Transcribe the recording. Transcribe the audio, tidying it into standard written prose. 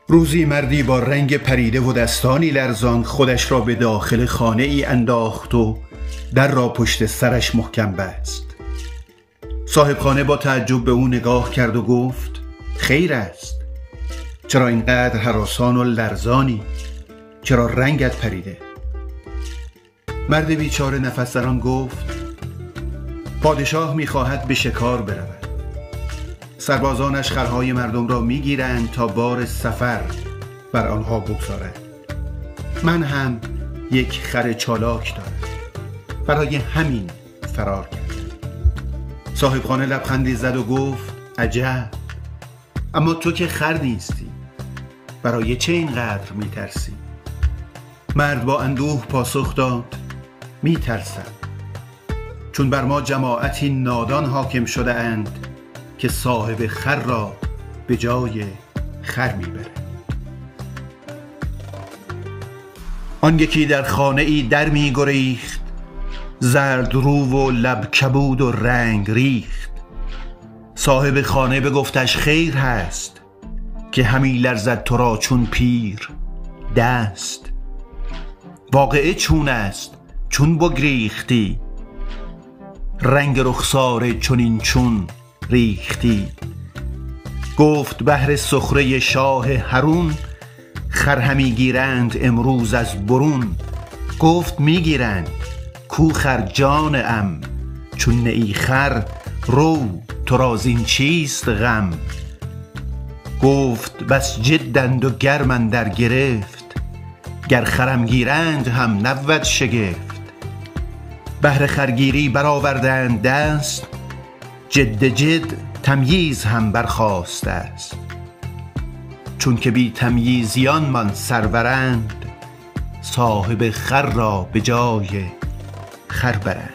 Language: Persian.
روزی مردی با رنگ پریده و دستانی لرزان خودش را به داخل خانه ای انداخت و در را پشت سرش محکم بست. صاحب خانه با تعجب به او نگاه کرد و گفت: خیر است؟ چرا اینقدر هراسان و لرزانی؟ چرا رنگت پریده؟ مرد بیچاره نفس زنان گفت: پادشاه می‌خواهد به شکار برود. سربازانش خرهای مردم را می‌گیرند تا بار سفر بر آنها بگذارند. من هم یک خر چالاک دارم، برای همین فرار کردم. صاحب خانه لبخندی زد و گفت: عجب، اما تو که خر نیستی، برای چه اینقدر می‌ترسی؟ مرد با اندوه پاسخ داد: می‌ترسم چون بر ما جماعتی نادان حاکم شده اند که صاحب خر را به جای خر میبرند. آن یکی در خانه ای در میگریخت، زرد رو و لب کبود و رنگ ریخت. صاحب خانه بگفتش: خیر هست که همی لرزد تو را چون پیر دست. واقعه چون است چون بگریختی، رنگ رخسار چنین چون ریختی. گفت: بهر سخره شاه هرون، خر همی گیرند امروز از برون. گفت: میگیرند، کو خر جان ام، چون نه ای خر رو تو را زین چیست غم. گفت: بس جدند و گرم اندر گرفت، گر خرم گیرند هم نبود شگفت. بهر خرگیری برآوردند دست، جد تمییز هم برخاسته است. چون که بی تمییزیان من سرورند، صاحب خر را به جای خر برند.